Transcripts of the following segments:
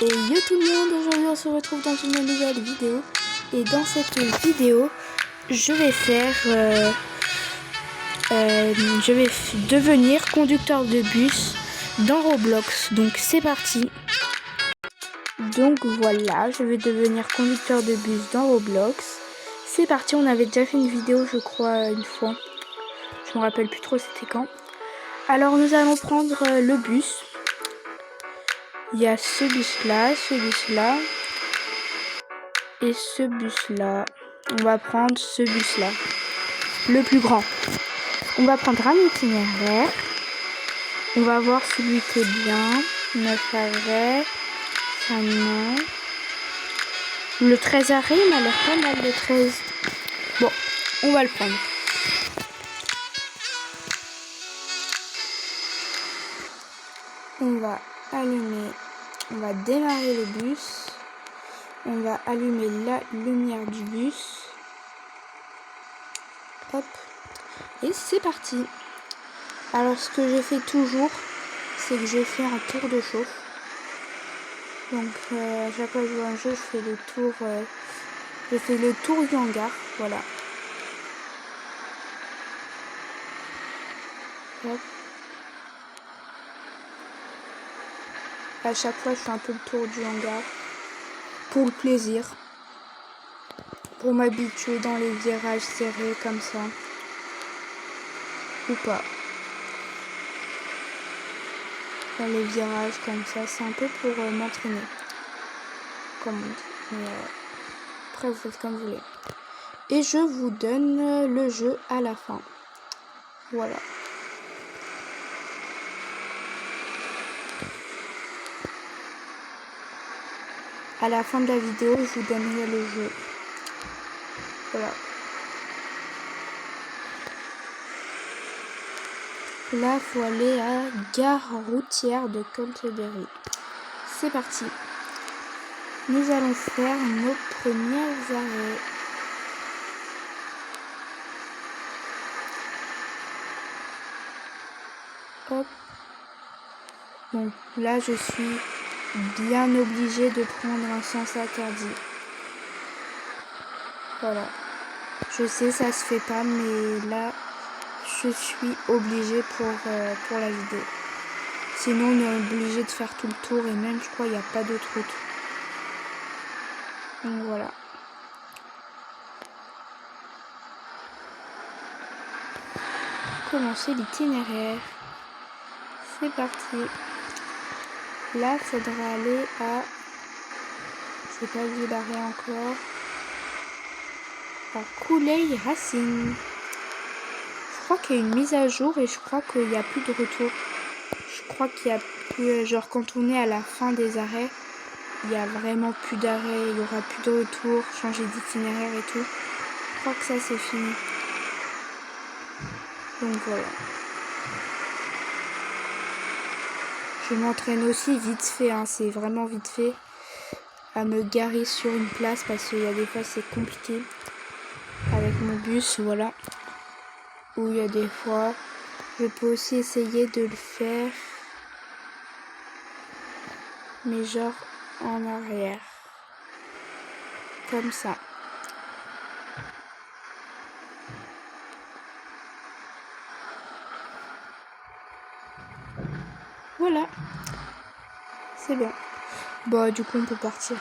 Et yo tout le monde, aujourd'hui on se retrouve dans une nouvelle vidéo. Et dans cette vidéo, je vais devenir conducteur de bus dans Roblox. Donc c'est parti. Donc voilà, je vais devenir conducteur de bus dans Roblox. C'est parti, on avait déjà fait une vidéo je crois une fois. Je me rappelle plus trop c'était quand. Alors nous allons prendre le bus. Il y a ce bus-là et ce bus-là. On va prendre ce bus-là, le plus grand. On va prendre un itinéraire. On va voir celui qui est bien. 9 arrêts. Ça non. Le 13 arrêts, il m'a l'air pas mal le 13. Bon, on va le prendre. On va allumer. On va démarrer le bus. On va allumer la lumière du bus. Hop. Et c'est parti. Alors ce que je fais toujours, c'est que je fais un tour de chauffe. Donc à chaque fois que je joue un jeu, je fais le tour du hangar. Voilà. Hop. À chaque fois, je fais un peu le tour du hangar. Pour le plaisir. Pour m'habituer dans les virages serrés comme ça. Ou pas. Dans les virages comme ça. C'est un peu pour m'entraîner. Comme on dit. Mais après, vous faites comme vous voulez. Et je vous donne le jeu à la fin. Voilà. À la fin de la vidéo, je vous donnerai le jeu. Voilà. Là, il faut aller à gare routière de Canterbury. C'est parti. Nous allons faire nos premiers arrêts. Hop. Bon, là, je suis bien obligée de prendre un sens interdit. Voilà. Je sais, ça se fait pas, mais là, je suis obligée pour la vidéo. Sinon, on est obligé de faire tout le tour et même, je crois, il n'y a pas d'autre route. Donc voilà. Commencer l'itinéraire. C'est parti. Là, il faudra aller à... Je n'ai pas vu l'arrêt encore. À Cooley Racing. Je crois qu'il y a une mise à jour et je crois qu'il n'y a plus de retour. Je crois qu'il n'y a plus... Genre quand on est à la fin des arrêts, il n'y a vraiment plus d'arrêt, il n'y aura plus de retour, changer d'itinéraire et tout. Je crois que ça c'est fini. Donc voilà. Je m'entraîne aussi vite fait, hein, c'est vraiment vite fait. À me garer sur une place parce qu'il y a des fois c'est compliqué. Avec mon bus, voilà. Ou il y a des fois, je peux aussi essayer de le faire. Mais genre en arrière. Comme ça. Voilà. C'est bon. Bah du coup on peut partir.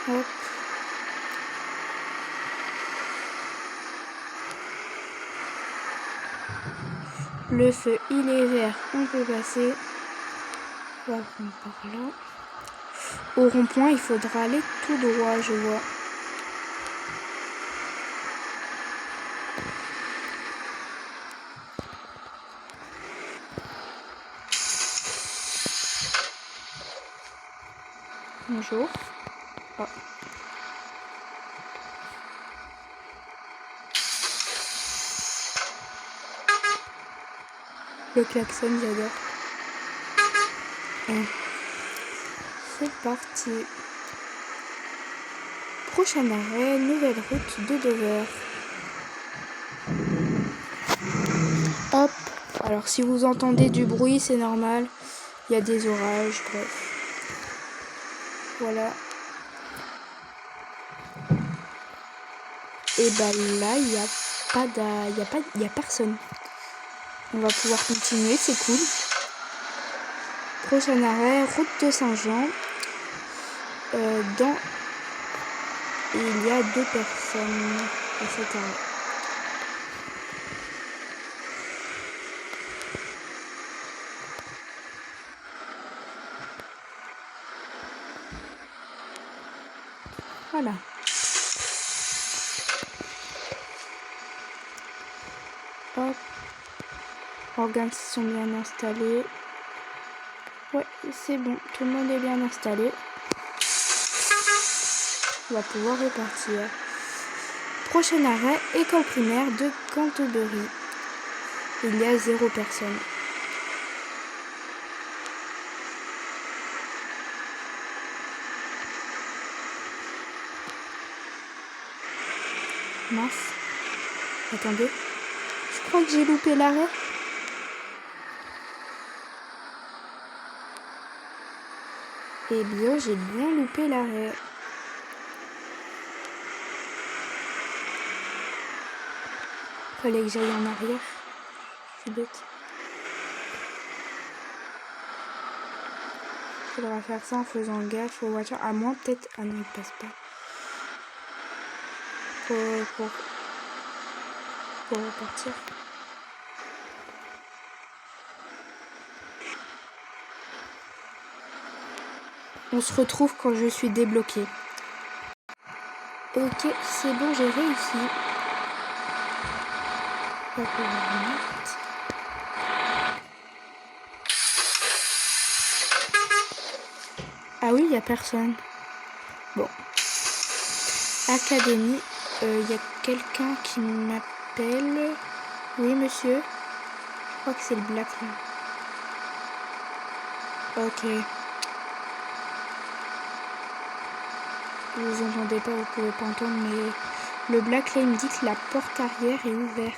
Hop. Le feu il est vert, on peut passer. On va prendre par là. Au rond-point il faudra aller tout droit, je vois. Bonjour. Oh. Le klaxon, j'adore. C'est parti. Prochain arrêt, nouvelle route de Dover. Alors si vous entendez du bruit, c'est normal. Il y a des orages, bref. Voilà. Et bah là, il y a personne. On va pouvoir continuer, c'est cool. Prochain arrêt, route de Saint-Jean. Il y a 2 personnes à cet arrêt. Voilà. Hop. Organes sont bien installés. Ouais, c'est bon. Tout le monde est bien installé. On va pouvoir repartir. Prochain arrêt, école primaire de Canterbury. Il y a 0 personne. Mince. Attendez. Je crois que j'ai loupé l'arrêt. Eh bien, j'ai bien loupé l'arrêt. Fallait que j'aille en arrière. C'est bête. Faudra faire ça en faisant gaffe aux voitures. À moins peut-être... Ah non, il passe pas. Pour repartir. On se retrouve quand je suis débloqué. Ok, c'est bon, j'ai réussi. Ah oui, il n'y a personne. Bon. Académie, il y a quelqu'un qui m'appelle. Oui, monsieur. Je crois que c'est le black là. Ok. Vous entendez pas, vous pouvez pas entendre, mais le black là, il me dit que la porte arrière est ouverte.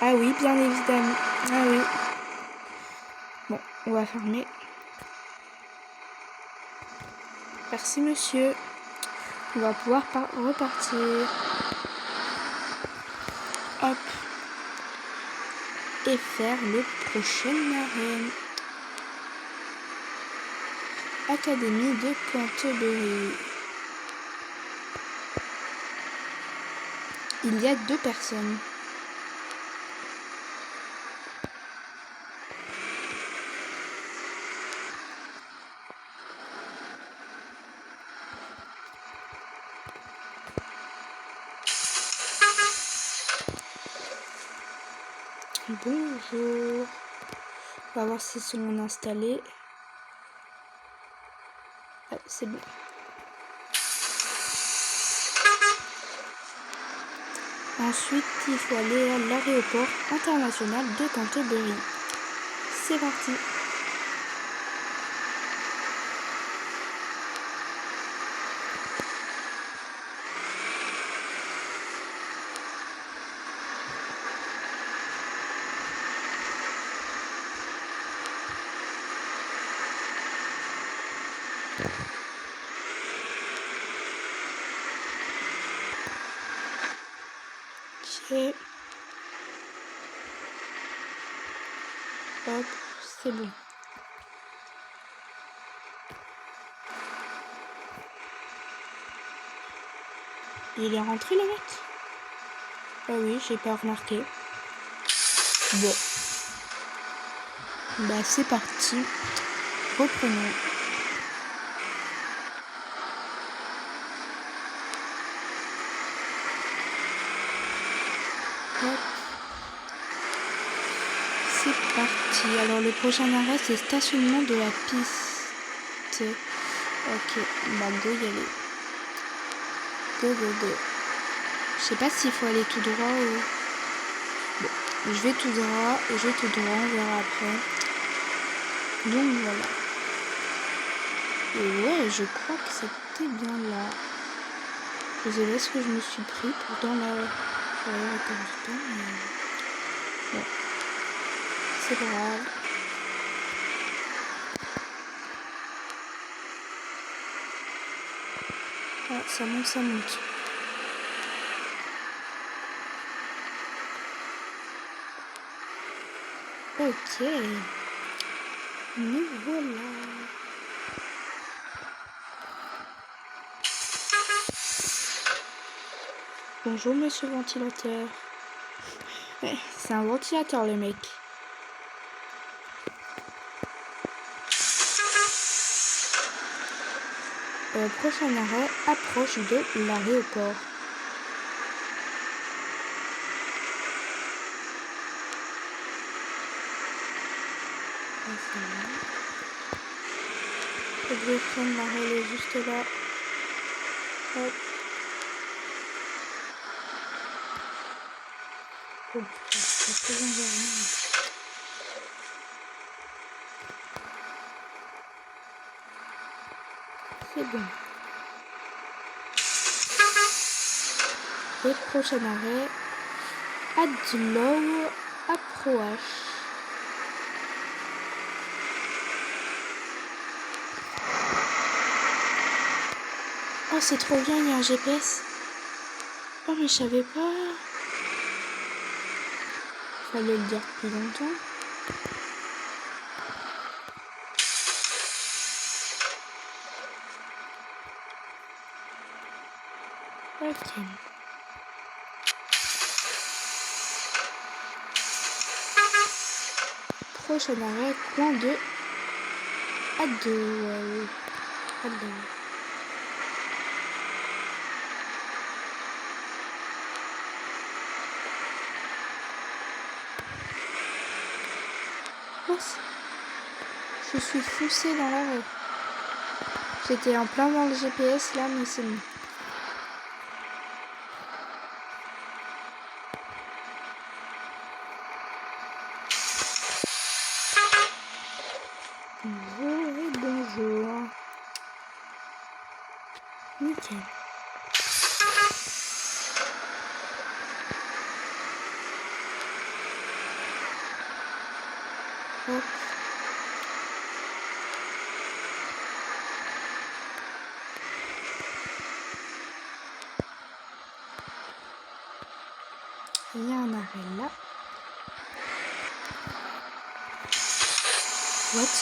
Ah oui, bien évidemment. Ah oui. Bon, on va fermer. Merci monsieur. On va pouvoir repartir. Hop. Et faire le prochain arrêt. Académie de Canterbury. Il y a 2 personnes. Bonjour. On va voir si c'est mon installé. Ah, c'est bon. Ensuite, il faut aller à l'aéroport international de Canterbury. C'est parti. Ok. Hop, c'est bon. Il est rentré le mec? Ah oui, j'ai pas remarqué. Bon. Bah c'est parti. Reprenons. Hop. C'est parti. Alors le prochain arrêt c'est stationnement de la piste. Ok, bah go y aller. Go go go. Je sais pas s'il faut aller tout droit ou... Bon, je vais tout droit et je vais tout droit, on verra après. Donc voilà. Et ouais, je crois que c'était bien là. Je sais pas ce que je me suis pris, pourtant là, ça a l'air mais... Bon, c'est pas grave. Ah, ça monte, ça monte. Ok. Nous voilà. Bonjour monsieur ventilateur. C'est un ventilateur le mec. Prochain arrêt, approche de l'aéroport. Je vais prendre l'arrêt, il est juste là. Hop. Bon, c'est très bien. C'est bon. Et prochain arrêt, Adlow approche. Oh, c'est trop bien, il y a un GPS. Oh, mais je savais pas. Fallait le dire depuis longtemps. Ok. Prochain arrêt, coin de Adlow. Je suis foncé dans l'arrêt. J'étais en plein dans le GPS là, mais c'est bon. Bonjour et bonjour. Nickel. Hop. Il y a un arrêt là. What?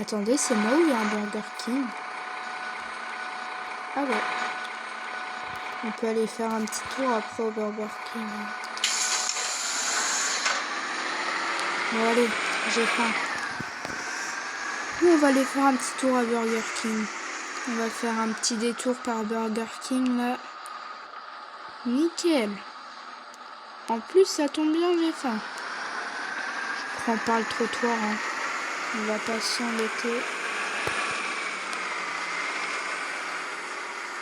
Attendez, c'est moi ou il y a un Burger King? Ah ouais. On peut aller faire un petit tour après au Burger King. Bon allez, j'ai faim. Nous on va aller faire un petit tour à Burger King. On va faire un petit détour par Burger King là. Nickel. En plus ça tombe bien, j'ai faim. Je prends pas le trottoir. Hein. On va pas s'embêter.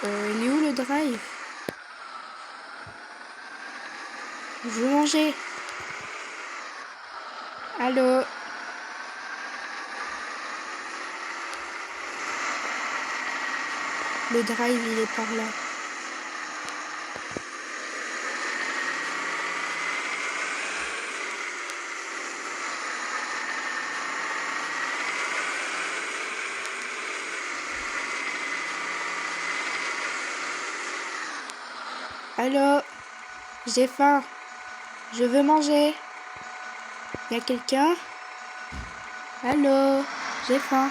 Il est où le drive? Je veux manger. Allô? Le drive, il est par là. Allô? J'ai faim. Je veux manger. Y a quelqu'un? Allô? J'ai faim.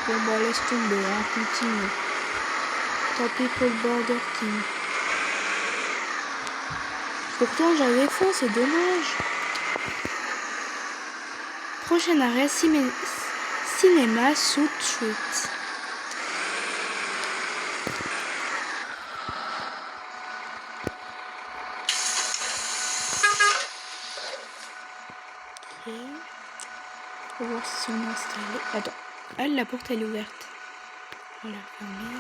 Bon bah laisse tomber, hein, continue. Tant pis pour le Burger King. Pourtant j'avais faim, c'est dommage. Prochain arrêt, cinéma South Street. Ok. On va voir si on est installé. Attends. Ah, la porte elle est ouverte. On va la fermer.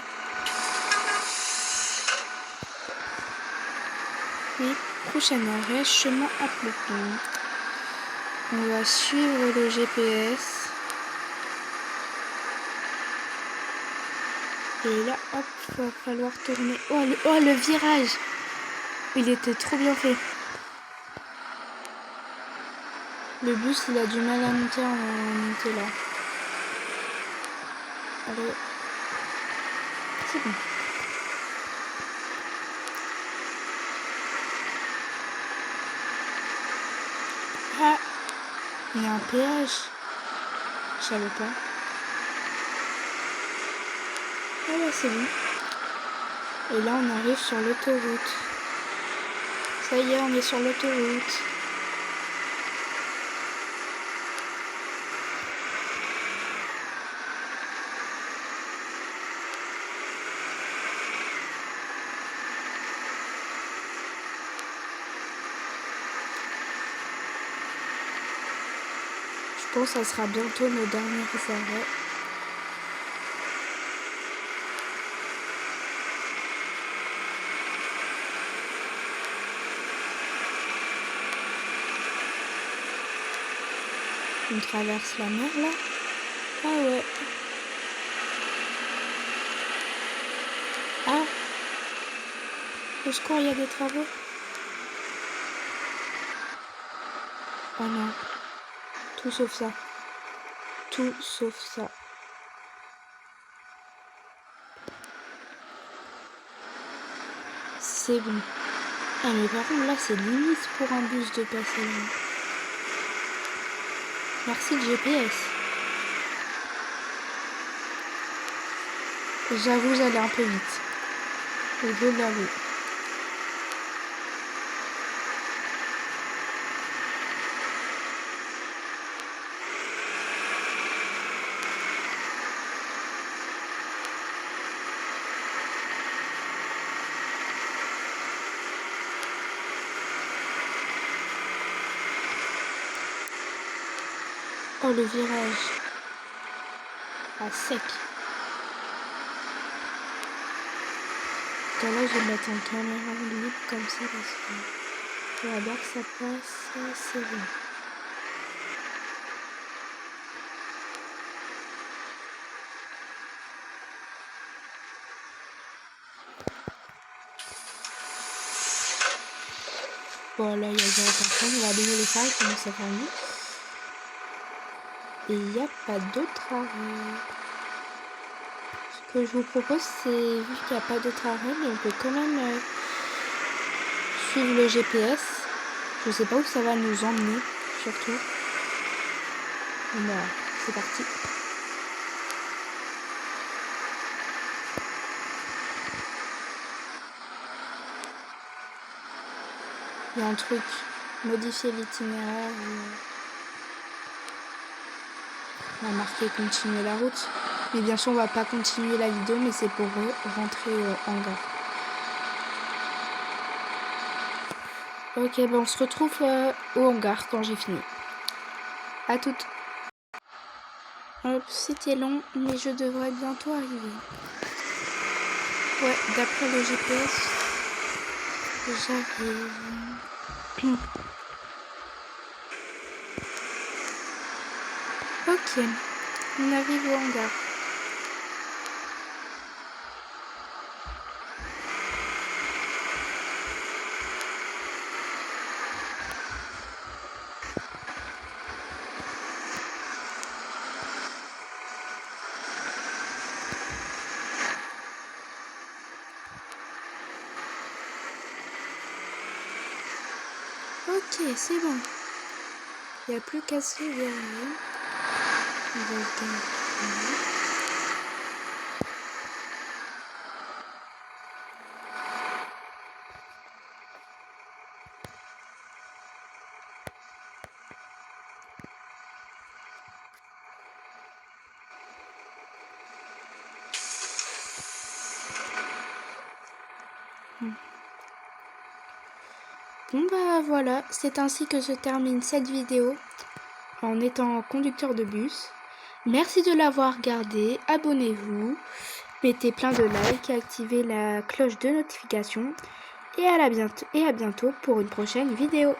Et prochain arrêt, chemin à peloton. On va suivre le GPS. Et là, hop, va falloir tourner. Oh, le virage! Il était trop bien fait. Le bus, il a du mal à monter en unité là. Allez. C'est bon. Ah, il y a un péage. Je savais pas. Ah bah c'est bon. Et là, on arrive sur l'autoroute. Ça y est, on est sur l'autoroute. Je pense que ça sera bientôt nos derniers arrêts. On traverse la mer là. Ah ouais. Ah. Au secours, il y a des travaux. Oh non. Tout sauf ça. Tout sauf ça. C'est bon. Ah mais par contre là c'est limite pour un bus de passer là. Merci le GPS. J'avoue, j'allais un peu vite. Je l'avoue. Oh le virage. À sec. Attends, là je vais mettre en caméra libre comme ça parce que on va voir que ça passe, c'est bon. Bon là il y a 0 personne, on va allumer les phares, comment ça va mieux. Et il n'y a pas d'autre arrêt. Ce que je vous propose, c'est, vu qu'il n'y a pas d'autre arrêt, mais on peut quand même suivre le GPS. Je sais pas où ça va nous emmener, surtout. Bon, c'est parti. Il y a un truc, modifier l'itinéraire. On a marqué continuer la route. Mais bien sûr, on va pas continuer la vidéo, mais c'est pour rentrer en gare. Ok, ben on se retrouve au hangar quand j'ai fini. À toutes. Hop, c'était long, mais je devrais bientôt arriver. Ouais, d'après le GPS, j'arrive. Ok, on arrive au hangar. Ok, c'est bon. Il n'y a plus qu'à se vérifier. On va Bon bah voilà, c'est ainsi que se termine cette vidéo en étant conducteur de bus. Merci de l'avoir regardé, abonnez-vous, mettez plein de likes, activez la cloche de notification et à bientôt pour une prochaine vidéo.